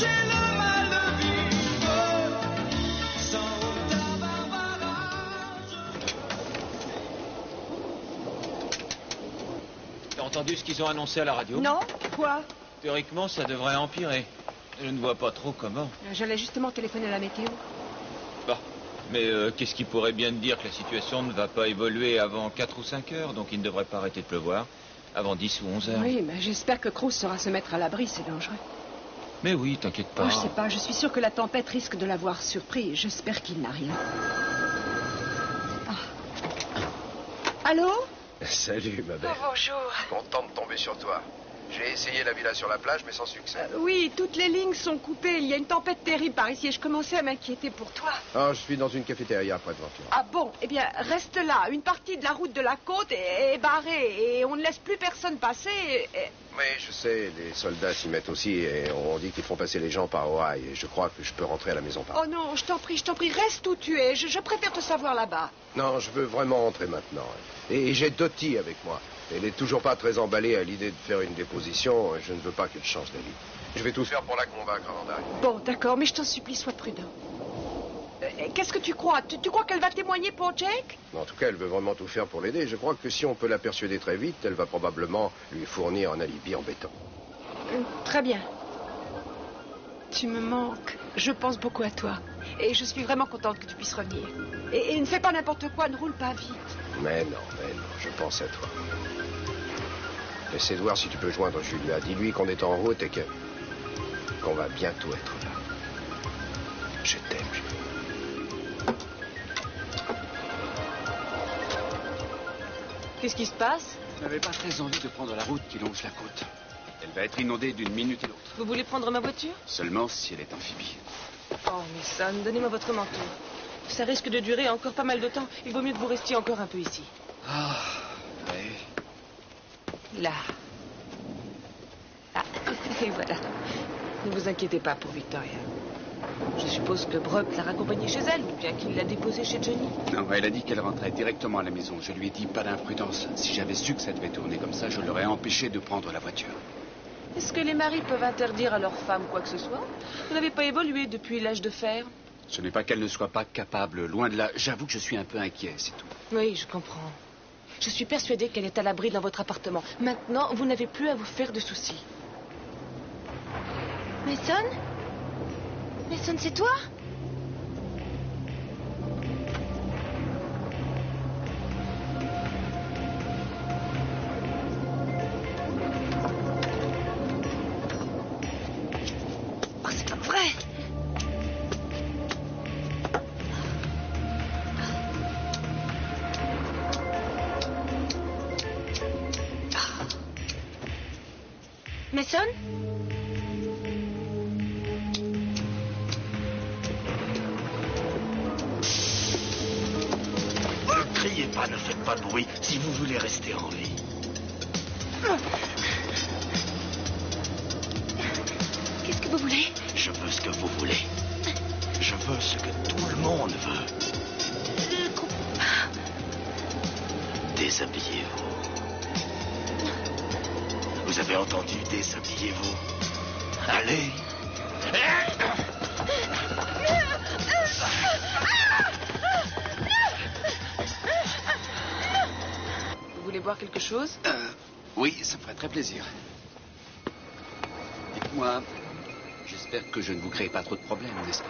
j'ai le mal de vivre sans ta Barbara. T'as entendu ce qu'ils ont annoncé à la radio? Non? Quoi? Théoriquement, ça devrait empirer. Je ne vois pas trop comment. J'allais justement téléphoner à la météo. Bah, mais qu'est-ce qui pourrait bien te dire que la situation ne va pas évoluer avant 4 ou 5 heures, donc il ne devrait pas arrêter de pleuvoir avant 10 ou 11 heures. Oui, mais j'espère que Cruz saura se mettre à l'abri, c'est dangereux. Mais oui, t'inquiète pas. Oh, je sais pas, je suis sûre que la tempête risque de l'avoir surpris. J'espère qu'il n'a rien. Ah. Allô? Salut, ma belle. Oh, bonjour. Content de tomber sur toi. J'ai essayé la villa sur la plage, mais sans succès. Oui, toutes les lignes sont coupées. Il y a une tempête terrible par ici et je commençais à m'inquiéter pour toi. Ah, je suis dans une cafétéria près de Ventura. Ah bon? Eh bien, reste là. Une partie de la route de la côte est barrée et on ne laisse plus personne passer. Oui, je sais, les soldats s'y mettent aussi et on dit qu'ils font passer les gens par Hawaï et je crois que je peux rentrer à la maison par. Oh non, je t'en prie, reste où tu es. Je préfère te savoir là-bas. Non, je veux vraiment rentrer maintenant. Et j'ai Dottie avec moi. Elle n'est toujours pas très emballée à l'idée de faire une déposition et je ne veux pas qu'elle change d'avis. Je vais tout faire pour la convaincre avant d'arriver. Bon, d'accord, mais je t'en supplie, sois prudent. Qu'est-ce que tu crois? Tu crois qu'elle va témoigner pour Jake? En tout cas, elle veut vraiment tout faire pour l'aider. Je crois que si on peut la persuader très vite, elle va probablement lui fournir un alibi embêtant. Très bien. Tu me manques. Je pense beaucoup à toi. Et je suis vraiment contente que tu puisses revenir. Et ne fais pas n'importe quoi, ne roule pas vite. Mais non, je pense à toi. Essaie de voir si tu peux joindre Julia. Dis-lui qu'on est en route et qu'on va bientôt être là. Je t'aime, Julia. Qu'est-ce qui se passe? Je n'avais pas très envie de prendre la route qui longe la côte. Elle va être inondée d'une minute à l'autre. Vous voulez prendre ma voiture? Seulement si elle est amphibie. Oh, Mason, donnez-moi votre manteau. Ça risque de durer encore pas mal de temps. Il vaut mieux que vous restiez encore un peu ici. Ah, oui. Là. Ah, et voilà. Ne vous inquiétez pas pour Victoria. Je suppose que Brock l'a raccompagnée chez elle, ou bien qu'il l'a déposée chez Johnny. Non, elle a dit qu'elle rentrait directement à la maison. Je lui ai dit pas d'imprudence. Si j'avais su que ça devait tourner comme ça, je l'aurais empêché de prendre la voiture. Est-ce que les maris peuvent interdire à leurs femmes quoi que ce soit? Vous n'avez pas évolué depuis l'âge de fer? Ce n'est pas qu'elle ne soit pas capable, loin de là. J'avoue que je suis un peu inquiet, c'est tout. Oui, je comprends. Je suis persuadée qu'elle est à l'abri dans votre appartement. Maintenant, vous n'avez plus à vous faire de soucis. Mason? Mason, c'est toi? Oh, c'est pas vrai! Mason? Ne criez pas, ne faites pas de bruit si vous voulez rester en vie. Qu'est-ce que vous voulez? Je veux ce que vous voulez. Je veux ce que tout le monde veut. Je comprends pas. Déshabillez-vous. Vous avez entendu, déshabillez-vous. Allez. Vous voulez boire quelque chose? Oui, ça me ferait très plaisir. Dites-moi, j'espère que je ne vous crée pas trop de problèmes, n'est-ce pas?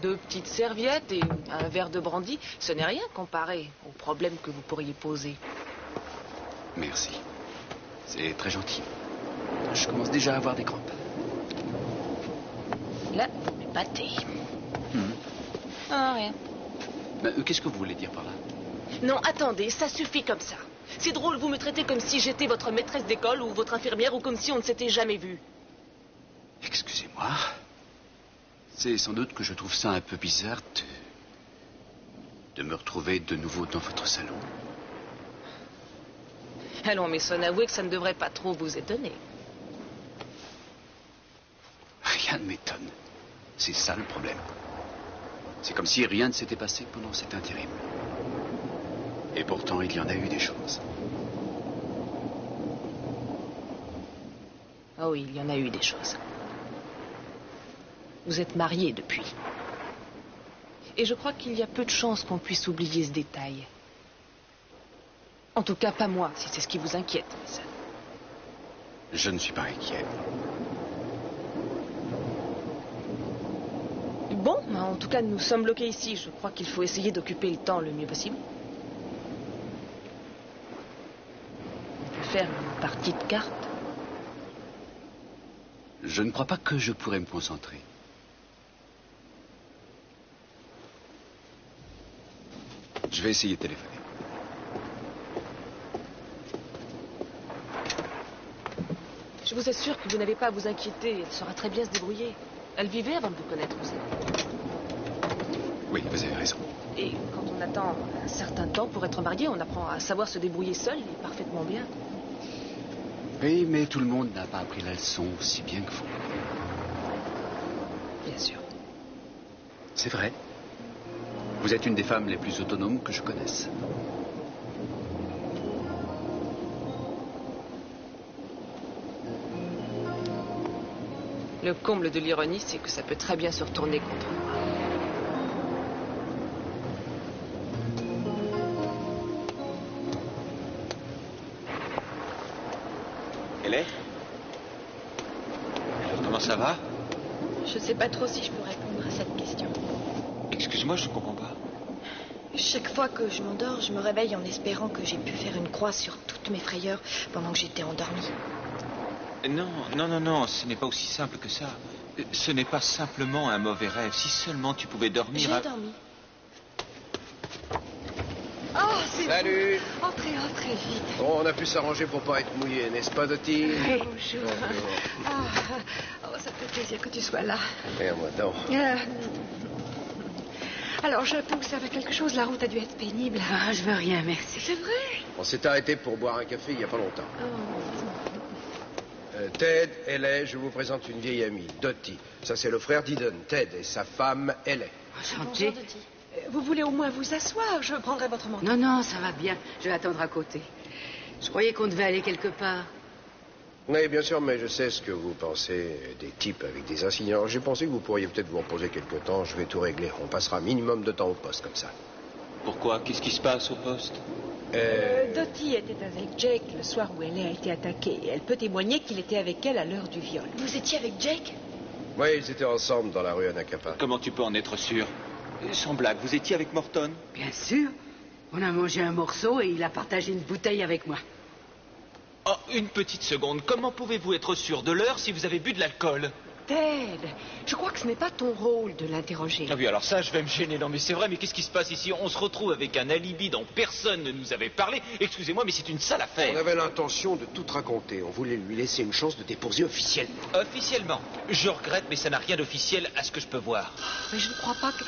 2 petites serviettes et un verre de brandy, ce n'est rien comparé aux problèmes que vous pourriez poser. Merci. C'est très gentil. Je commence déjà à avoir des crampes. Là, vous m'épatez. Ah, rien. Qu'est-ce que vous voulez dire par là? Non, attendez, ça suffit comme ça. C'est drôle, vous me traitez comme si j'étais votre maîtresse d'école ou votre infirmière ou comme si on ne s'était jamais vu. Excusez-moi. C'est sans doute que je trouve ça un peu bizarre de me retrouver de nouveau dans votre salon. Allons, Mason, avouez que ça ne devrait pas trop vous étonner. Rien ne m'étonne. C'est ça le problème. C'est comme si rien ne s'était passé pendant cet intérim. Et pourtant, il y en a eu des choses. Oh oui, il y en a eu des choses. Vous êtes mariés depuis. Et je crois qu'il y a peu de chances qu'on puisse oublier ce détail. En tout cas, pas moi, si c'est ce qui vous inquiète, Mason. Je ne suis pas inquiet. Bon, en tout cas, nous sommes bloqués ici. Je crois qu'il faut essayer d'occuper le temps le mieux possible. On peut faire une partie de cartes. Je ne crois pas que je pourrais me concentrer. Je vais essayer de téléphoner. Je vous assure que vous n'avez pas à vous inquiéter. Elle saura très bien se débrouiller. Elle vivait avant de vous connaître aussi. Oui, vous avez raison. Et quand on attend un certain temps pour être marié, on apprend à savoir se débrouiller seul et parfaitement bien. Oui, mais tout le monde n'a pas appris la leçon aussi bien que vous. Bien sûr. C'est vrai. Vous êtes une des femmes les plus autonomes que je connaisse. Le comble de l'ironie, c'est que ça peut très bien se retourner contre moi. Elle est? Alors, comment ça va? Je sais pas trop si je peux répondre à cette question. Excuse-moi, je ne comprends pas. Chaque fois que je m'endors, je me réveille en espérant que j'ai pu faire une croix sur toutes mes frayeurs pendant que j'étais endormie. Non, ce n'est pas aussi simple que ça. Ce n'est pas simplement un mauvais rêve. Si seulement tu pouvais dormir... J'ai dormi. Oh, c'est Salut. vous. Entrez vite. Bon, on a pu s'arranger pour pas être mouillé, n'est-ce pas, Dottie? Oui, bonjour. Oh, ça fait plaisir que tu sois là. Regarde-moi donc. Alors, je peux vous servir quelque chose? La route a dû être pénible. Ah, je veux rien, merci. C'est vrai? On s'est arrêté pour boire un café il y a pas longtemps. Oh. Ted, Ellie, je vous présente une vieille amie, Dottie. Ça, c'est le frère d'Eden, Ted, et sa femme, Ellie. Enchanté. Bonjour, Dottie. Vous voulez au moins vous asseoir? Je prendrai votre manteau. Non, ça va bien. Je vais attendre à côté. Je croyais qu'on devait aller quelque part. Oui, bien sûr, mais je sais ce que vous pensez des types avec des insignes. Alors, j'ai pensé que vous pourriez peut-être vous reposer quelque temps. Je vais tout régler. On passera un minimum de temps au poste, comme ça. Pourquoi? Qu'est-ce qui se passe au poste? Dottie était avec Jake le soir où elle a été attaquée. Elle peut témoigner qu'il était avec elle à l'heure du viol. Vous étiez avec Jake? Oui, ils étaient ensemble dans la rue Anacapa. Comment tu peux en être sûr? Sans blague, vous étiez avec Morton? Bien sûr. On a mangé un morceau et il a partagé une bouteille avec moi. Oh, une petite seconde. Comment pouvez-vous être sûr de l'heure si vous avez bu de l'alcool? Ted, je crois que ce n'est pas ton rôle de l'interroger. Ah oui, alors ça, je vais me gêner. Non, mais c'est vrai, mais qu'est-ce qui se passe ici? On se retrouve avec un alibi dont personne ne nous avait parlé. Excusez-moi, mais c'est une sale On affaire. avait l'intention de tout raconter. On voulait lui laisser une chance de déposer officiellement. Officiellement. Je regrette, mais ça n'a rien d'officiel à ce que je peux voir. Mais je ne crois pas que...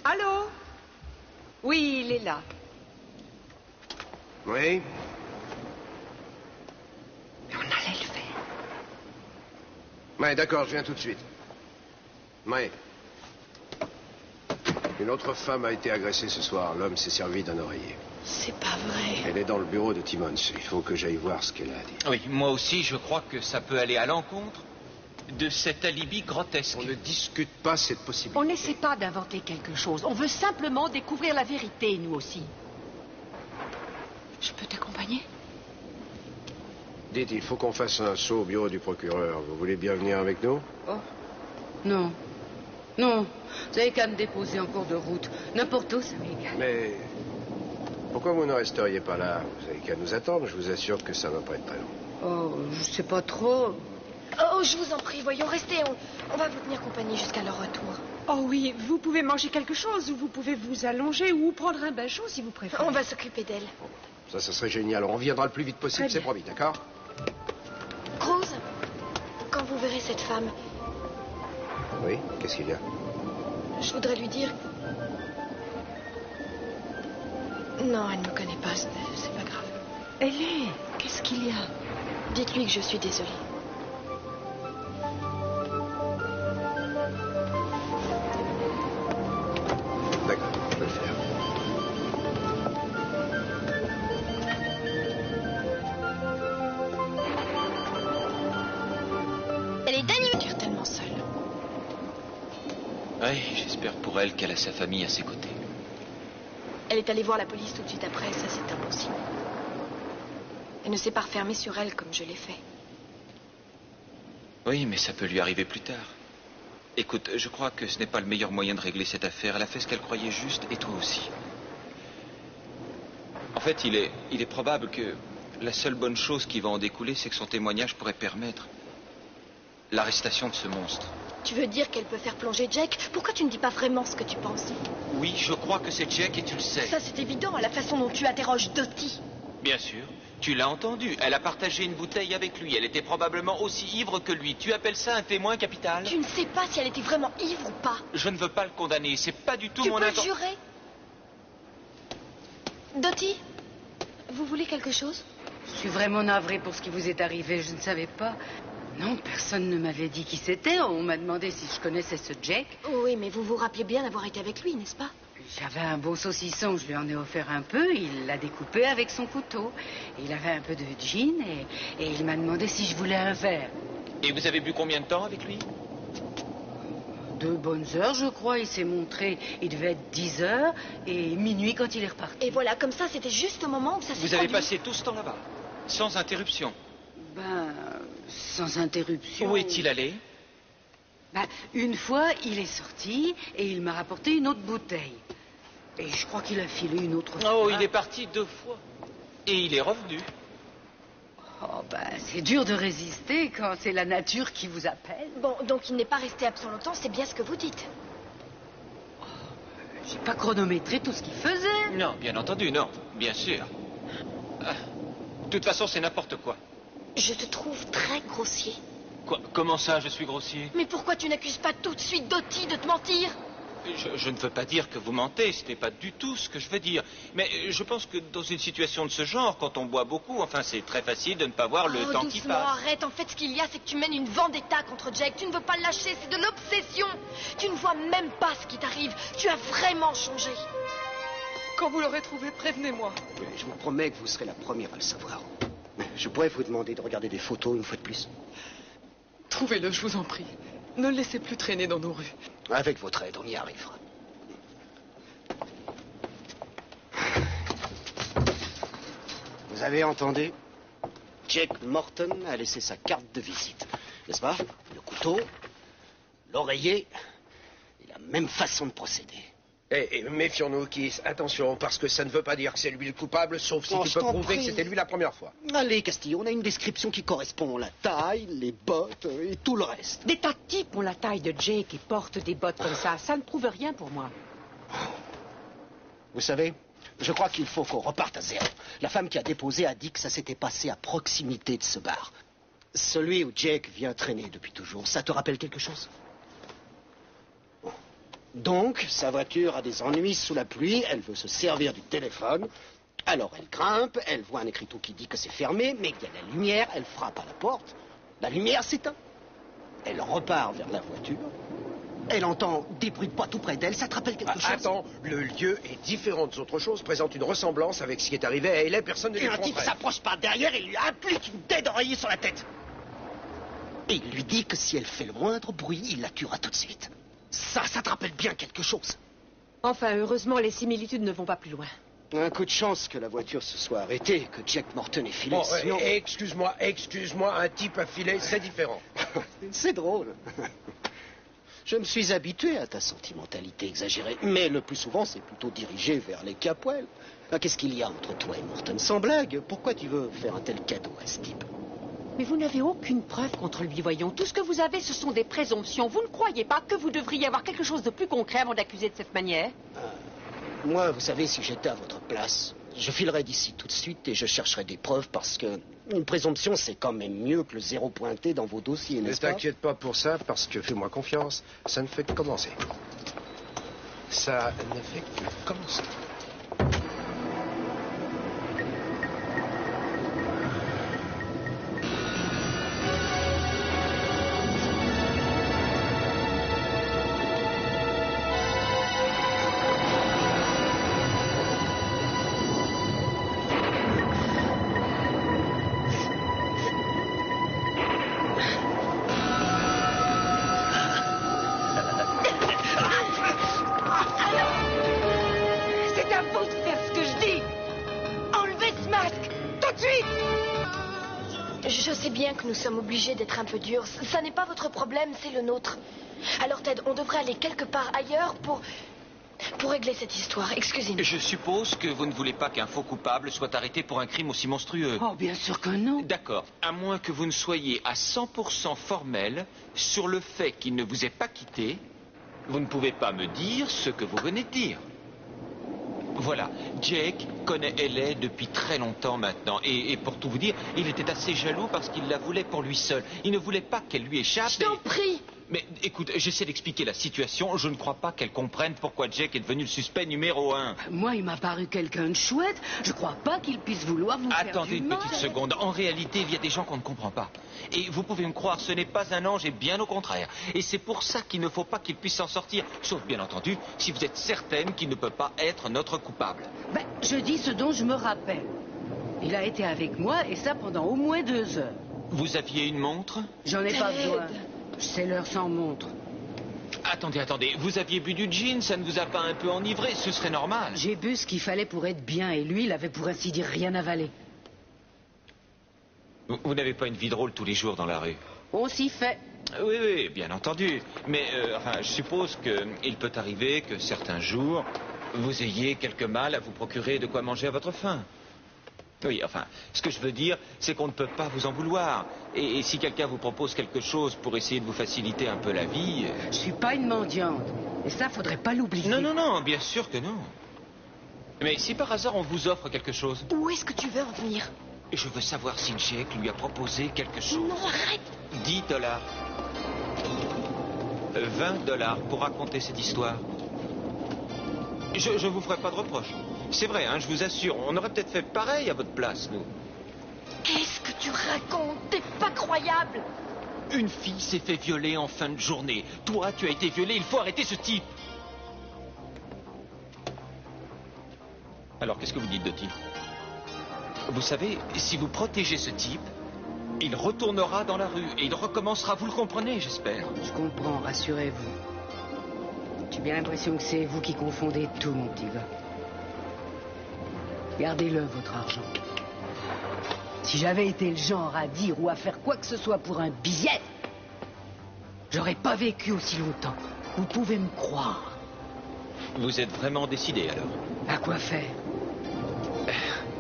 Allô? Oui, il est là. Oui? Mais on allait le faire. Oui, d'accord, je viens tout de suite. Oui. Une autre femme a été agressée ce soir. L'homme s'est servi d'un oreiller. C'est pas vrai. Elle est dans le bureau de Timmons. Il faut que j'aille voir ce qu'elle a à dire. Oui, moi aussi, je crois que ça peut aller à l'encontre de cet alibi grotesque. On ne discute pas cette possibilité. On n'essaie pas d'inventer quelque chose. On veut simplement découvrir la vérité, nous aussi. Je peux t'accompagner? Dites, il faut qu'on fasse un saut au bureau du procureur. Vous voulez bien venir avec nous? Oh. Non. Vous avez qu'à me déposer en cours de route. N'importe où, ça m'égale. Mais pourquoi vous ne resteriez pas là? Vous avez qu'à nous attendre. Je vous assure que ça ne va pas être très long. Oh, je sais pas trop. Oh, je vous en prie, voyons, restez. On va vous tenir compagnie jusqu'à leur retour. Oh oui, vous pouvez manger quelque chose, ou vous pouvez vous allonger, ou prendre un bain chaud si vous préférez. On va s'occuper d'elle. Ça serait génial. On reviendra le plus vite possible, Très c'est bien. promis, d'accord? Cruz, quand vous verrez cette femme, Oui, qu'est-ce qu'il y a? je voudrais lui dire... Non, elle ne me connaît pas, c'est pas grave. Ellie, qu'est-ce qu'il y a? Dites-lui que je suis désolée. D'accord, je vais le faire. Elle est animée. Oui, j'espère pour elle qu'elle a sa famille à ses côtés. Elle est allée voir la police tout de suite après, ça c'est un bon signe. Elle ne s'est pas refermée sur elle comme je l'ai fait. Oui, mais ça peut lui arriver plus tard. Écoute, je crois que ce n'est pas le meilleur moyen de régler cette affaire. Elle a fait ce qu'elle croyait juste, et toi aussi. En fait, il est probable que la seule bonne chose qui va en découler, c'est que son témoignage pourrait permettre l'arrestation de ce monstre. Tu veux dire qu'elle peut faire plonger Jack? Pourquoi tu ne dis pas vraiment ce que tu penses? Oui, je crois que c'est Jack et tu le sais. Ça c'est évident, à la façon dont tu interroges Dottie. Bien sûr. Tu l'as entendu. Elle a partagé une bouteille avec lui. Elle était probablement aussi ivre que lui. Tu appelles ça un témoin capital? Tu ne sais pas si elle était vraiment ivre ou pas. Je ne veux pas le condamner. C'est pas du tout Tu mon peux intention. jurer? Dottie, vous voulez quelque chose? Je suis vraiment navrée pour ce qui vous est arrivé. Je ne savais pas. Non, personne ne m'avait dit qui c'était. On m'a demandé si je connaissais ce Jack. Oui, mais vous vous rappelez bien d'avoir été avec lui, n'est-ce pas? J'avais un beau saucisson, je lui en ai offert un peu. Il l'a découpé avec son couteau. Il avait un peu de gin et il m'a demandé si je voulais un verre. Et vous avez bu combien de temps avec lui? 2 bonnes heures, je crois. Il s'est montré. Il devait être 10 heures et minuit quand il est reparti. Et voilà, comme ça, c'était juste au moment où ça s'est Vous avez produit. passé tout ce temps là-bas, sans interruption. Ben, sans interruption. Où est-il allé? Ben, une fois, il est sorti et il m'a rapporté une autre bouteille. Et je crois qu'il a filé une autre fois. Oh, il est parti 2 fois. Et il est revenu. Oh, ben, c'est dur de résister quand c'est la nature qui vous appelle. Bon, donc il n'est pas resté absent longtemps, c'est bien ce que vous dites. J'ai pas chronométré tout ce qu'il faisait. Non, bien entendu, non. Bien sûr. Ah, de toute façon, c'est n'importe quoi. Je te trouve très grossier. Quoi? Comment ça, je suis grossier? Mais pourquoi tu n'accuses pas tout de suite Dottie de te mentir? Je ne veux pas dire que vous mentez, ce n'est pas du tout ce que je veux dire. Mais je pense que dans une situation de ce genre, quand on boit beaucoup, enfin, c'est très facile de ne pas voir le temps qui doucement, passe. arrête. En fait, ce qu'il y a, c'est que tu mènes une vendetta contre Jack. Tu ne veux pas le lâcher, c'est de l'obsession. Tu ne vois même pas ce qui t'arrive. Tu as vraiment changé. Quand vous l'aurez trouvé, prévenez-moi. Je vous promets que vous serez la première à le savoir. Je pourrais vous demander de regarder des photos une fois de plus. Trouvez-le, je vous en prie. Ne le laissez plus traîner dans nos rues. Avec votre aide, on y arrivera. Vous avez entendu? Jack Morton a laissé sa carte de visite. N'est-ce pas? Le couteau, l'oreiller et la même façon de procéder. Méfions-nous, Keith. Attention, parce que ça ne veut pas dire que c'est lui le coupable, sauf si Oh, tu je peux t'en prouver prie. que c'était lui la première fois. Allez, Castillo, on a une description qui correspond. La taille, les bottes et tout le reste. Des tas de types ont la taille de Jake et portent des bottes comme ça. Ça ne prouve rien pour moi. Vous savez, je crois qu'il faut qu'on reparte à zéro. La femme qui a déposé a dit que ça s'était passé à proximité de ce bar. Celui où Jake vient traîner depuis toujours. Ça te rappelle quelque chose? Bon. Donc, sa voiture a des ennuis sous la pluie, elle veut se servir du téléphone. Alors elle grimpe, elle voit un écriteau qui dit que c'est fermé, mais qu'il y a la lumière, elle frappe à la porte. La lumière s'éteint. Elle repart vers la voiture. Elle entend des bruits de pas tout près d'elle. Ça te rappelle quelque chose? Attends, le lieu est différent des autres choses, présente une ressemblance avec ce qui est arrivé à Hayley, personne ne Et lui un type tromperait. s'approche par derrière et lui applique une tête d'oreiller sur la tête. Et il lui dit que si elle fait le moindre bruit, il la tuera tout de suite. Ça te rappelle bien quelque chose? Enfin, heureusement, les similitudes ne vont pas plus loin. Un coup de chance que la voiture se soit arrêtée, que Jack Morton ait filé, Bon, sinon... excuse-moi, un type à filet, c'est différent. C'est drôle. Je me suis habitué à ta sentimentalité exagérée, mais le plus souvent, c'est plutôt dirigé vers les Capwell. Ah, qu'est-ce qu'il y a entre toi et Morton? Sans blague, pourquoi tu veux faire un tel cadeau à ce type? Mais vous n'avez aucune preuve contre lui, voyons. Tout ce que vous avez, ce sont des présomptions. Vous ne croyez pas que vous devriez avoir quelque chose de plus concret avant d'accuser de cette manière? Moi, vous savez, si j'étais à votre place, je filerais d'ici tout de suite et je chercherais des preuves parce que une présomption, c'est quand même mieux que le zéro pointé dans vos dossiers, Ne n'est-ce pas? t'inquiète pas pour ça, parce que fais-moi confiance, ça ne fait que commencer. Ça ne fait que commencer. sais bien que nous sommes obligés d'être un peu durs. Ça n'est pas votre problème, c'est le nôtre. Alors Ted, on devrait aller quelque part ailleurs pour régler cette histoire. Excusez-nous. Je suppose que vous ne voulez pas qu'un faux coupable soit arrêté pour un crime aussi monstrueux. Oh, bien sûr que non. D'accord. À moins que vous ne soyez à 100% formel sur le fait qu'il ne vous ait pas quitté, vous ne pouvez pas me dire ce que vous venez de dire. Voilà, Jake connaît Ellie depuis très longtemps maintenant. Et pour tout vous dire, il était assez jaloux parce qu'il la voulait pour lui seul. Il ne voulait pas qu'elle lui échappe. Je t'en prie. Mais écoute, j'essaie d'expliquer la situation. Je ne crois pas qu'elle comprenne pourquoi Jake est devenu le suspect numéro 1. Moi, il m'a paru quelqu'un de chouette. Je crois pas qu'il puisse vouloir vous faire Attendez du une mal. petite seconde. En réalité, il y a des gens qu'on ne comprend pas. Et vous pouvez me croire, ce n'est pas un ange et bien au contraire. Et c'est pour ça qu'il ne faut pas qu'il puisse s'en sortir. Sauf bien entendu, si vous êtes certaine qu'il ne peut pas être notre coupable. Ben, je dis ce dont je me rappelle. Il a été avec moi et ça pendant au moins 2 heures. Vous aviez une montre? J'en ai pas Ted. besoin. Je sais l'heure sans montre. Attendez. Vous aviez bu du gin, ça ne vous a pas un peu enivré? Ce serait normal. J'ai bu ce qu'il fallait pour être bien et lui, il avait pour ainsi dire rien avalé. Vous n'avez pas une vie drôle tous les jours dans la rue? On s'y fait. Oui, bien entendu. Mais je suppose qu'il peut arriver que certains jours, vous ayez quelque mal à vous procurer de quoi manger à votre faim. Oui, ce que je veux dire, c'est qu'on ne peut pas vous en vouloir. Et si quelqu'un vous propose quelque chose pour essayer de vous faciliter un peu la vie... Je suis pas une mendiante. Et ça, faudrait pas l'oublier. Non, bien sûr que non. Mais si par hasard on vous offre quelque chose... Où est-ce que tu veux en venir? Je veux savoir si Jake lui a proposé quelque chose. Non, arrête. $10. $20 pour raconter cette histoire. Je vous ferai pas de reproche. C'est vrai, je vous assure, on aurait peut-être fait pareil à votre place, nous. Qu'est-ce que tu racontes? T'es pas croyable. Une fille s'est fait violer en fin de journée. Toi, tu as été violé, il faut arrêter ce type. Alors, qu'est-ce que vous dites, Dottie? Vous savez, si vous protégez ce type, il retournera dans la rue et il recommencera, vous le comprenez, j'espère. Je comprends, rassurez-vous. J'ai bien l'impression que c'est vous qui confondez tout, mon petit gars. Gardez-le, votre argent. Si j'avais été le genre à dire ou à faire quoi que ce soit pour un billet, j'aurais pas vécu aussi longtemps. Vous pouvez me croire. Vous êtes vraiment décidé, alors? À quoi faire?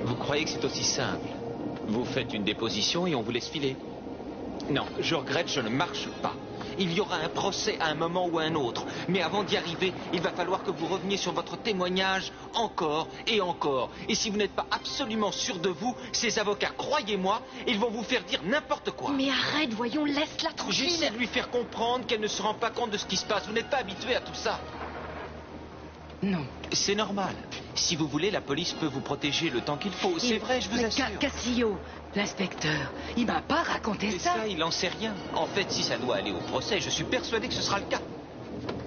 Vous croyez que c'est aussi simple? Vous faites une déposition et on vous laisse filer? Non, je regrette, je ne marche pas. Il y aura un procès à un moment ou à un autre. Mais avant d'y arriver, il va falloir que vous reveniez sur votre témoignage encore et encore. Et si vous n'êtes pas absolument sûr de vous, ces avocats, croyez-moi, ils vont vous faire dire n'importe quoi. Mais arrête, voyons, laisse-la tranquille. J'essaie de lui faire comprendre qu'elle ne se rend pas compte de ce qui se passe. Vous n'êtes pas habitué à tout ça. Non. C'est normal. Si vous voulez, la police peut vous protéger le temps qu'il faut. C'est vrai, je vous assure. Cassillo, l'inspecteur, il m'a pas raconté Et ça, il n'en sait rien. En fait, si ça doit aller au procès, je suis persuadé que ce sera le cas.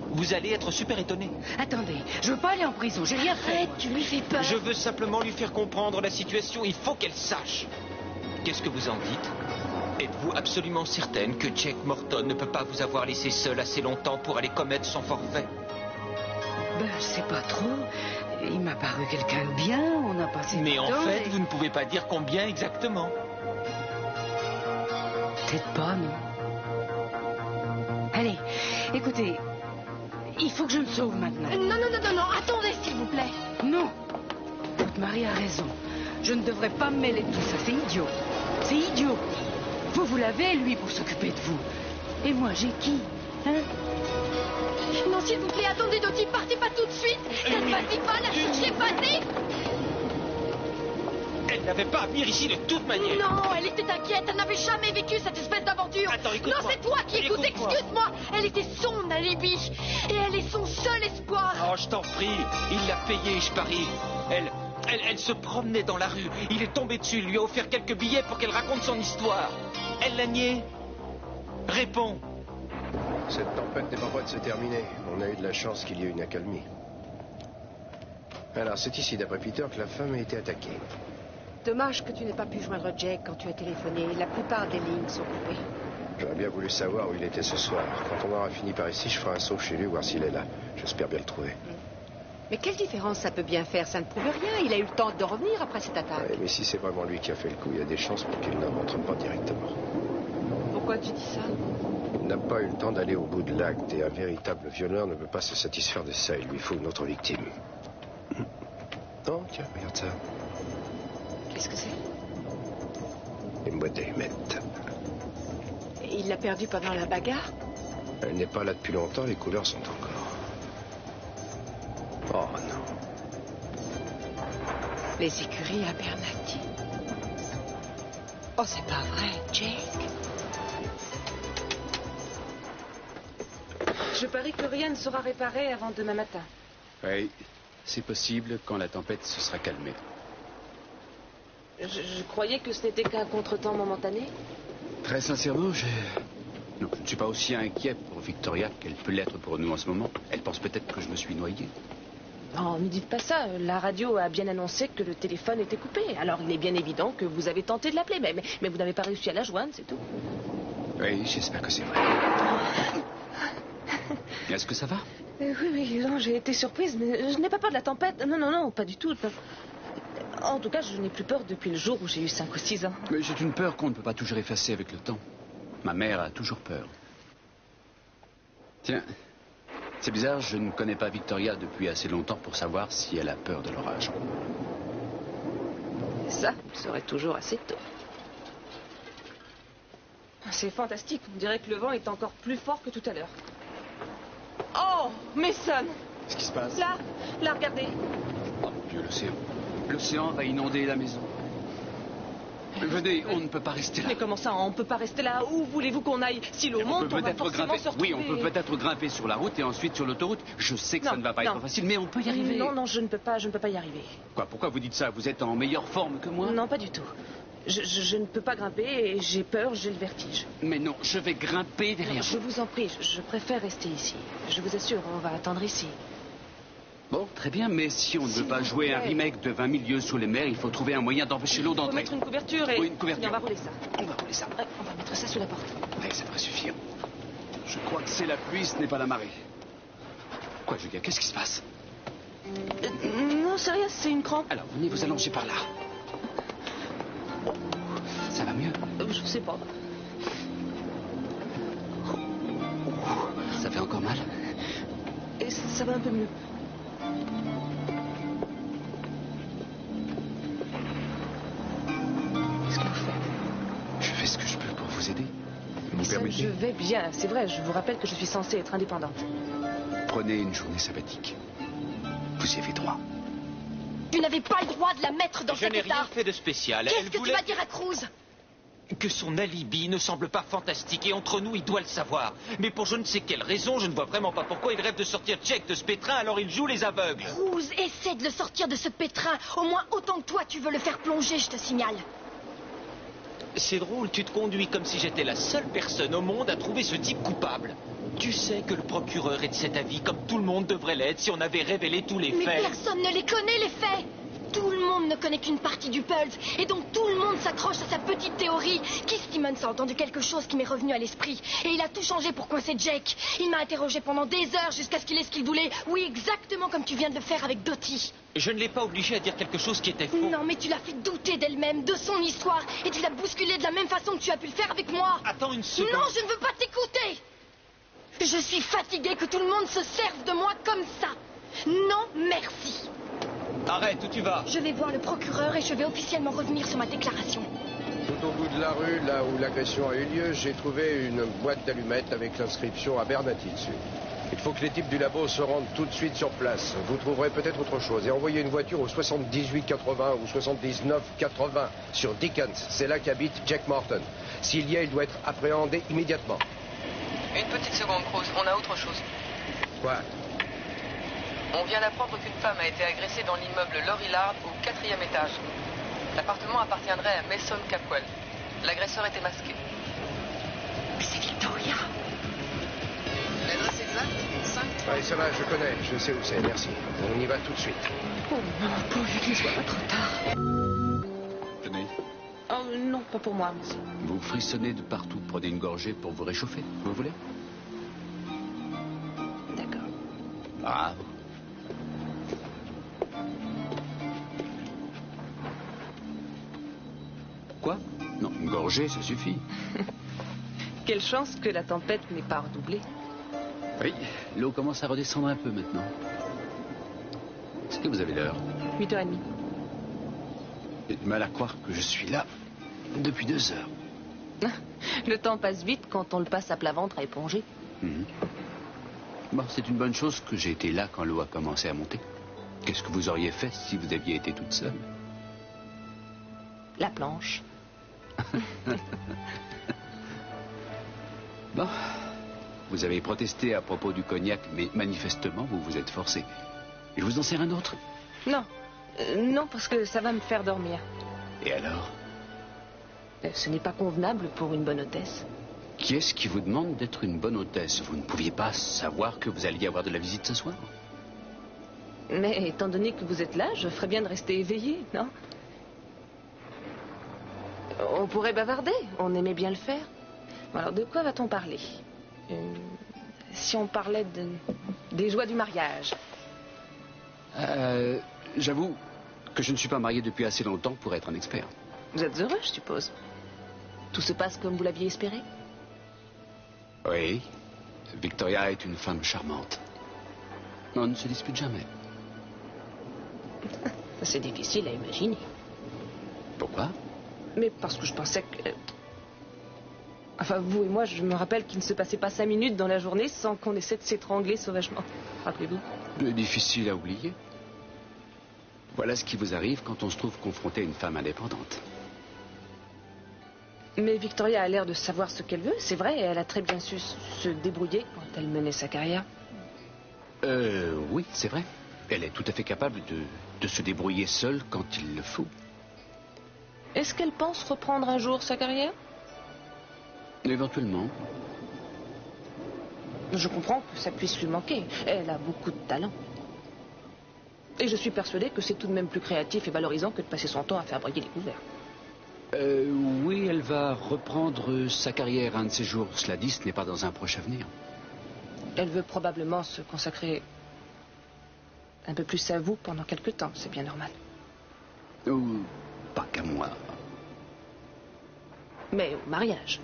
Vous allez être super étonné. Attendez, je veux pas aller en prison, j'ai rien fait. Arrête, tu lui fais peur. Je veux simplement lui faire comprendre la situation. Il faut qu'elle sache. Qu'est-ce que vous en dites? Êtes-vous absolument certaine que Jake Morton ne peut pas vous avoir laissé seul assez longtemps pour aller commettre son forfait? Ben, je sais pas trop. Il m'a paru quelqu'un de bien, on a passé Mais du en temps fait, et- vous ne pouvez pas dire combien exactement. Peut-être pas, non. Allez, écoutez, il faut que je me sauve maintenant. Non, attendez, s'il vous plaît. Non, votre mari a raison. Je ne devrais pas me mêler de tout ça, c'est idiot. C'est idiot. Vous l'avez, lui, pour s'occuper de vous. Et moi, j'ai qui? Hein? Non, s'il vous plaît, attendez, Dottie, partez pas tout de suite. Ça ne va pas, la cherchez pas, Elle n'avait pas à venir ici de toute manière. Non, elle était inquiète, elle n'avait jamais vécu cette espèce d'aventure. Attends, écoute-moi. Non, c'est toi qui écoutes, Écoute-moi. excuse-moi. Elle était son alibi. Et elle est son seul espoir. Oh, je t'en prie, il l'a payé, je parie. Elle se promenait dans la rue. Il est tombé dessus, il lui a offert quelques billets pour qu'elle raconte son histoire. Elle l'a nié. Réponds. Cette tempête n'est pas près de se terminer. On a eu de la chance qu'il y ait une accalmie. Alors, c'est ici, d'après Peter, que la femme a été attaquée. Dommage que tu n'aies pas pu joindre Jake quand tu as téléphoné. La plupart des lignes sont coupées. J'aurais bien voulu savoir où il était ce soir. Quand on aura fini par ici, je ferai un saut chez lui, voir s'il est là. J'espère bien le trouver. Mais quelle différence ça peut bien faire? Ça ne prouve rien. Il a eu le temps de revenir après cette attaque. Ouais, mais si c'est vraiment lui qui a fait le coup, il y a des chances pour qu'il ne rentre pas directement. Pourquoi tu dis ça? Il n'a pas eu le temps d'aller au bout de l'acte et un véritable violeur ne peut pas se satisfaire de ça. Il lui faut une autre victime. Oh, tiens, regarde ça. Qu'est-ce que c'est? Une boîte d'allumettes. Et il l'a perdue pendant la bagarre? Elle n'est pas là depuis longtemps, les couleurs sont encore. Oh non. Les écuries à Bernati. Oh, c'est pas vrai, Jake. Je parie que rien ne sera réparé avant demain matin. Oui, c'est possible quand la tempête se sera calmée. Je croyais que ce n'était qu'un contretemps momentané. Très sincèrement, non, je ne suis pas aussi inquiet pour Victoria qu'elle peut l'être pour nous en ce moment. Elle pense peut-être que je me suis noyé. Non, ne dites pas ça. La radio a bien annoncé que le téléphone était coupé. Alors il est bien évident que vous avez tenté de l'appeler, mais vous n'avez pas réussi à la joindre, c'est tout. Oui, j'espère que c'est vrai. Est-ce que ça va? Oui, non, j'ai été surprise, mais je n'ai pas peur de la tempête. Non, pas du tout. En tout cas, je n'ai plus peur depuis le jour où j'ai eu 5 ou 6 ans. Mais c'est une peur qu'on ne peut pas toujours effacer avec le temps. Ma mère a toujours peur. Tiens, c'est bizarre, je ne connais pas Victoria depuis assez longtemps pour savoir si elle a peur de l'orage. Ça, vous le saurez toujours assez tôt. C'est fantastique, on dirait que le vent est encore plus fort que tout à l'heure. Oh, Mason! Qu'est-ce qui se passe? Là, regardez. Oh mon Dieu, l'océan. L'océan va inonder la maison. Venez, on ne peut pas rester là. Mais comment ça, on ne peut pas rester là? Où voulez-vous qu'on aille? Si l'eau monte, on va forcément se retrouver. Oui, on peut peut-être grimper sur la route et ensuite sur l'autoroute. Je sais que ça ne va pas être facile, mais on peut y arriver. Non, je ne peux pas y arriver. Quoi, pourquoi vous dites ça? Vous êtes en meilleure forme que moi? Non, pas du tout. Je ne peux pas grimper et j'ai peur, j'ai le vertige. Mais non, je vais grimper derrière vous. Je vous en prie, je préfère rester ici. Je vous assure, on va attendre ici. Bon, très bien, mais si on ne veut pas jouer un remake de 20 milieux sous les mers, il faut trouver un moyen d'empêcher l'eau d'entrer. Il faut mettre une couverture et... Oui, une couverture. Et on va rouler ça. On va rouler ça. On va mettre ça sous la porte. Oui, ça devrait suffire. Je crois que c'est la pluie, ce n'est pas la marée. Quoi, Julia, qu'est-ce qui se passe? Non, c'est rien, c'est une crampe. Alors, venez vous allonger par là. Ça va mieux? Je sais pas. Ça fait encore mal? Et ça va un peu mieux. Qu'est-ce que vous faites? Je fais ce que je peux pour vous aider. Vous Ça, permettez? je vais bien, c'est vrai. Je vous rappelle que je suis censée être indépendante. Prenez une journée sabbatique. Vous y avez droit. Tu n'avais pas le droit de la mettre dans Je cet n'ai état. rien fait de spécial. Qu'est-ce Elle que voulait tu vas dire à Cruz? que son alibi ne semble pas fantastique et entre nous, il doit le savoir. Mais pour je ne sais quelle raison, je ne vois vraiment pas pourquoi il rêve de sortir Jake de ce pétrin alors il joue les aveugles. Cruz, essaie de le sortir de ce pétrin. Au moins autant que toi, tu veux le faire plonger, je te signale. C'est drôle, tu te conduis comme si j'étais la seule personne au monde à trouver ce type coupable. Tu sais que le procureur est de cet avis, comme tout le monde devrait l'être si on avait révélé tous les Mais faits. personne ne les connaît, les faits. Tout le monde ne connaît qu'une partie du Pulse, et donc tout le monde s'accroche à sa petite théorie. Keith Simmons a entendu quelque chose qui m'est revenu à l'esprit, et il a tout changé pour coincer Jake. Il m'a interrogé pendant des heures jusqu'à ce qu'il ait ce qu'il voulait. Oui, exactement comme tu viens de le faire avec Dottie. Je ne l'ai pas obligé à dire quelque chose qui était faux. Non, mais tu l'as fait douter d'elle-même, de son histoire, et tu l'as bousculée de la même façon que tu as pu le faire avec moi. Attends une seconde. Non, je ne veux pas t'écouter. Je suis fatiguée que tout le monde se serve de moi comme ça. Non, merci. Arrête, où tu vas? Je vais voir le procureur et je vais officiellement revenir sur ma déclaration. Tout au bout de la rue, là où l'agression a eu lieu, j'ai trouvé une boîte d'allumettes avec l'inscription à Bernati dessus. Il faut que les types du labo se rendent tout de suite sur place. Vous trouverez peut-être autre chose. Et envoyez une voiture au 7880 ou 7980 sur Dickens. C'est là qu'habite Jack Morton. S'il y est, il doit être appréhendé immédiatement. Une petite seconde, Cruz. On a autre chose. Quoi? On vient d'apprendre qu'une femme a été agressée dans l'immeuble Lorillard au 4e étage. L'appartement appartiendrait à Mason Capwell. L'agresseur était masqué. Mais c'est Victoria. L'adresse exacte 5. Oui, ça va, je connais. Je sais où c'est, merci. On y va tout de suite. Oh non, pourvu qu'il ne soit pas trop tard. Venez. Oh non, pas pour moi, monsieur. Vous frissonnez de partout. Prenez une gorgée pour vous réchauffer. Vous voulez? D'accord. Bravo. manger, ça suffit. Quelle chance que la tempête n'ait pas redoublé. Oui, l'eau commence à redescendre un peu maintenant. Est-ce que vous avez l'heure? 8h30. J'ai du mal à croire que je suis là depuis 2 heures. Le temps passe vite quand on le passe à plat ventre à éponger. Bon, c'est une bonne chose que j'ai été là quand l'eau a commencé à monter. Qu'est-ce que vous auriez fait si vous aviez été toute seule? La planche. Bon, vous avez protesté à propos du cognac, mais manifestement, vous vous êtes forcé. Je vous en sers un autre? Non. Non, parce que ça va me faire dormir. Et alors? Ce n'est pas convenable pour une bonne hôtesse. Qui est-ce qui vous demande d'être une bonne hôtesse? Vous ne pouviez pas savoir que vous alliez avoir de la visite ce soir? Mais étant donné que vous êtes là, je ferais bien de rester éveillée, non? On pourrait bavarder, on aimait bien le faire. Alors, de quoi va-t-on parler? Si on parlait des joies du mariage. J'avoue que je ne suis pas marié depuis assez longtemps pour être un expert. Vous êtes heureux, je suppose. Tout se passe comme vous l'aviez espéré? Oui. Victoria est une femme charmante. On ne se dispute jamais. C'est difficile à imaginer. Pourquoi? Mais parce que je pensais que... Enfin, vous et moi, je me rappelle qu'il ne se passait pas 5 minutes dans la journée sans qu'on essaie de s'étrangler sauvagement. Rappelez-vous? Difficile à oublier. Voilà ce qui vous arrive quand on se trouve confronté à une femme indépendante. Mais Victoria a l'air de savoir ce qu'elle veut, c'est vrai, elle a très bien su se débrouiller quand elle menait sa carrière. Oui, c'est vrai. Elle est tout à fait capable de se débrouiller seule quand il le faut. Est-ce qu'elle pense reprendre un jour sa carrière? Éventuellement. Je comprends que ça puisse lui manquer. Elle a beaucoup de talent. Et je suis persuadée que c'est tout de même plus créatif et valorisant que de passer son temps à faire briller les couverts. Oui, elle va reprendre sa carrière un de ces jours. Cela dit, ce n'est pas dans un proche avenir. Elle veut probablement se consacrer un peu plus à vous pendant quelque temps, c'est bien normal. Pas qu'à moi. Mais au mariage.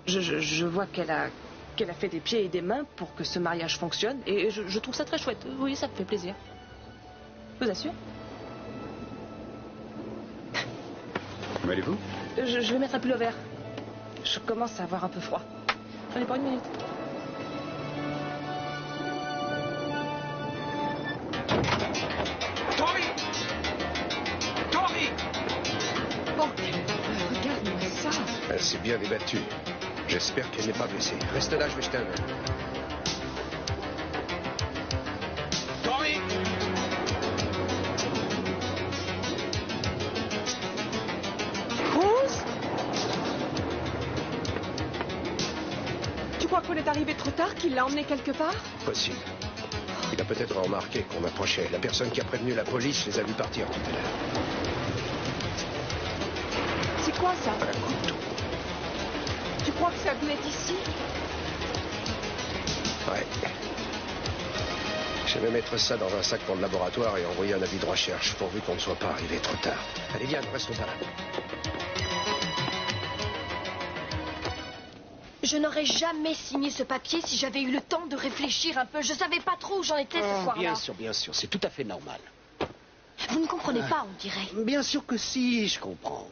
Je vois qu'elle a fait des pieds et des mains pour que ce mariage fonctionne, et je trouve ça très chouette. Oui, ça me fait plaisir. Je vous assure. Où allez-vous? Je vais mettre un pull au vert. Je commence à avoir un peu froid. J'en ai pour 1 minute. Tori! Tori! Oh, regarde-moi ça. Elle s'est bien débattue. J'espère qu'elle n'est pas blessée. Reste là, je vais jeter un œil. Tori! Rose? Tu crois qu'on est arrivé trop tard, qu'il l'a emmené quelque part? Possible. Il a peut-être remarqué qu'on approchait. La personne qui a prévenu la police les a vus partir tout à l'heure. C'est quoi ça? Un couteau. Tu crois que ça venait d'ici? Ouais. Je vais mettre ça dans un sac pour le laboratoire et envoyer un avis de recherche, pourvu qu'on ne soit pas arrivé trop tard. Allez, viens, ne restons pas là. Je n'aurais jamais signé ce papier si j'avais eu le temps de réfléchir un peu. Je savais pas trop où j'en étais ce soir-là. Bien sûr, c'est tout à fait normal. Vous ne comprenez pas, on dirait. Bien sûr que si, je comprends.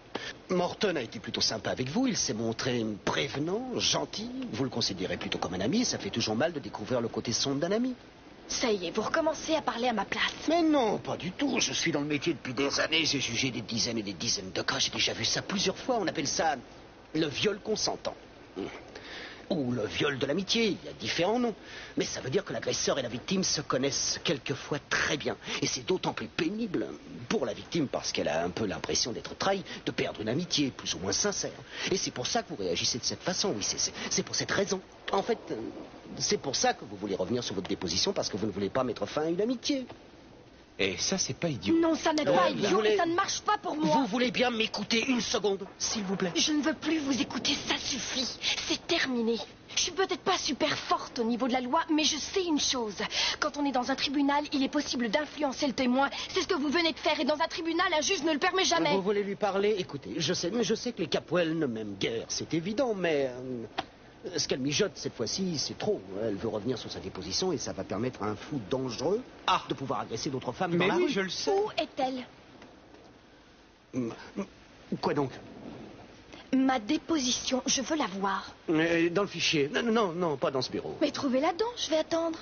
Morton a été plutôt sympa avec vous, il s'est montré prévenant, gentil. Vous le considérez plutôt comme un ami, et ça fait toujours mal de découvrir le côté sombre d'un ami. Ça y est, vous recommencez à parler à ma place. Mais non, pas du tout. Je suis dans le métier depuis des années, j'ai jugé des dizaines et des dizaines de cas. J'ai déjà vu ça plusieurs fois. On appelle ça le viol consentant. Ou le viol de l'amitié, il y a différents noms. Mais ça veut dire que l'agresseur et la victime se connaissent quelquefois très bien. Et c'est d'autant plus pénible pour la victime parce qu'elle a un peu l'impression d'être trahie, de perdre une amitié plus ou moins sincère. Et c'est pour ça que vous réagissez de cette façon, oui, c'est pour cette raison. En fait, c'est pour ça que vous voulez revenir sur votre déposition parce que vous ne voulez pas mettre fin à une amitié. Et ça, c'est pas idiot. Non, ça n'est pas idiot et ça ne marche pas pour moi. Vous voulez bien m'écouter 1 seconde, s'il vous plaît? Je ne veux plus vous écouter, ça suffit. C'est terminé. Je suis peut-être pas super forte au niveau de la loi, mais je sais une chose. Quand on est dans un tribunal, il est possible d'influencer le témoin. C'est ce que vous venez de faire. Et dans un tribunal, un juge ne le permet jamais. Vous voulez lui parler? Écoutez, je sais que les Capwell ne m'aiment guère, c'est évident, mais... ce qu'elle mijote cette fois-ci, c'est trop. Elle veut revenir sur sa déposition et ça va permettre à un fou dangereux de pouvoir agresser d'autres femmes dans Mais la oui, rue. je le sais. Où est-elle? Quoi donc? Ma déposition, je veux la voir. Dans le fichier. Non, pas dans ce bureau. Mais trouvez-la donc, je vais attendre.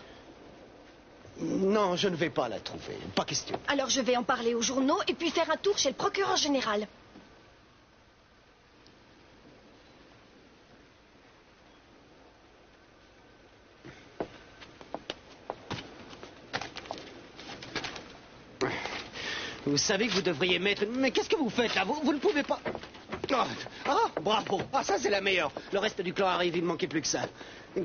Non, je ne vais pas la trouver. Pas question. Alors je vais en parler aux journaux et puis faire un tour chez le procureur général. Vous savez que vous devriez mettre... Mais qu'est-ce que vous faites là? Vous ne pouvez pas... Bravo. Ça c'est la meilleure. Le reste du clan arrive, il ne manquait plus que ça.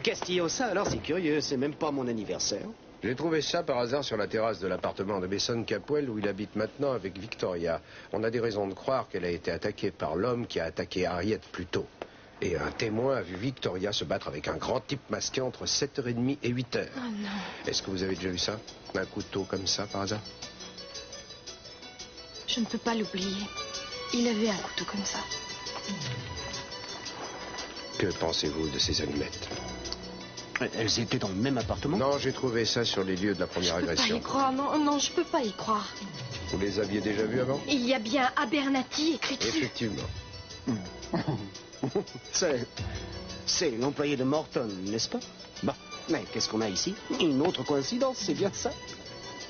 Castillo, ça alors c'est curieux, c'est même pas mon anniversaire. J'ai trouvé ça par hasard sur la terrasse de l'appartement de Mason Capwell où il habite maintenant avec Victoria. On a des raisons de croire qu'elle a été attaquée par l'homme qui a attaqué Harriet plus tôt. Et un témoin a vu Victoria se battre avec un grand type masqué entre 7h30 et 8h. Oh non. Est-ce que vous avez déjà vu ça? Un couteau comme ça par hasard? Je ne peux pas l'oublier. Il avait un couteau comme ça. Que pensez-vous de ces allumettes? Elles étaient dans le même appartement? Non, j'ai trouvé ça sur les lieux de la première Je peux pas agression. y croire, non, je peux pas y croire. Vous les aviez déjà vus avant? Il y a bien Abernathy écrit dessus. Effectivement. C'est l'employé de Morton, n'est-ce pas? Bon, mais qu'est-ce qu'on a ici? Une autre coïncidence, c'est bien ça?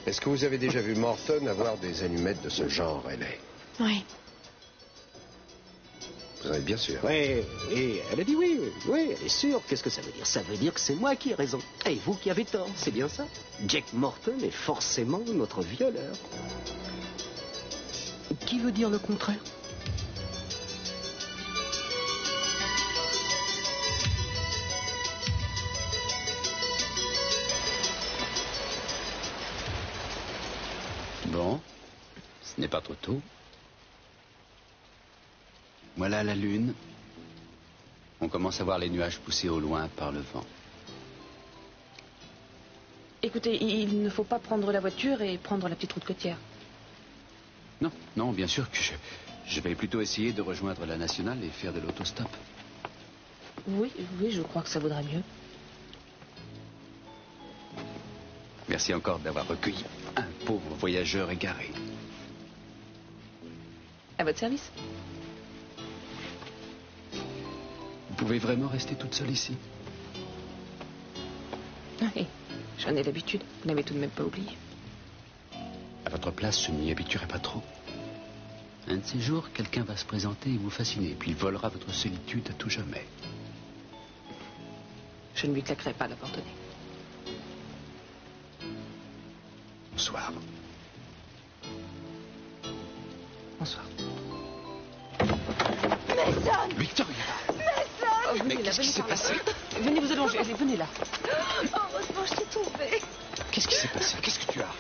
Est-ce que vous avez déjà vu Morton avoir des allumettes de ce genre, Ellie? Oui. Vous en êtes bien sûr? Oui, elle a dit oui, elle est sûre. Qu'est-ce que ça veut dire? Ça veut dire que c'est moi qui ai raison. Et vous qui avez tort, c'est bien ça? Jack Morton est forcément notre violeur. Qui veut dire le contraire? Bon, ce n'est pas trop tôt. Voilà la lune. On commence à voir les nuages poussés au loin par le vent. Écoutez, il ne faut pas prendre la voiture et prendre la petite route côtière. Non, bien sûr que je vais plutôt essayer de rejoindre la nationale et faire de l'autostop. Oui, je crois que ça vaudra mieux. Merci encore d'avoir recueilli un pauvre voyageur égaré. À votre service. Vous pouvez vraiment rester toute seule ici? Oui, j'en ai l'habitude. Vous n'avez tout de même pas oublié. À votre place, je ne m'y habituerai pas trop. Un de ces jours, quelqu'un va se présenter et vous fasciner, puis il volera votre solitude à tout jamais. Je ne lui claquerai pas la porte au nez. Bonsoir. Bonsoir. Mason! Victoria! Mason! Mais qu'est-ce qui s'est passé? Venez vous allonger, venez là. Heureusement, je t'ai tombée. Qu'est-ce qui s'est passé? Qu'est-ce que tu as?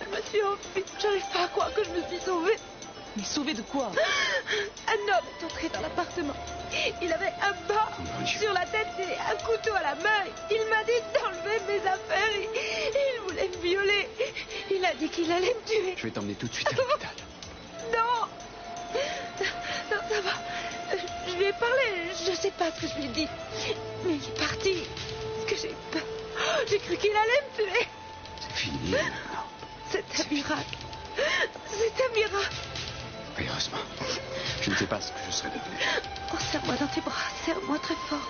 Je me suis enfuie. J'arrive pas à croire que je me suis sauvée. Mais sauvée de quoi? Un homme est entré dans l'appartement. Il avait un bas sur la tête et un couteau à la main. Il m'a dit d'enlever mes affaires. Il voulait me violer. Il a dit qu'il allait me tuer. Je vais t'emmener tout de suite à l'hôpital. Non, ça va. Je lui ai parlé. Je sais pas ce que je lui ai dit. Mais il est parti. Parce que j'ai peur. J'ai cru qu'il allait me tuer. C'est fini maintenant. C'est un miracle. C'est un miracle. Et heureusement. Je ne sais pas ce que je serais devenu. Oh, serre-moi dans tes bras. Serre-moi très fort.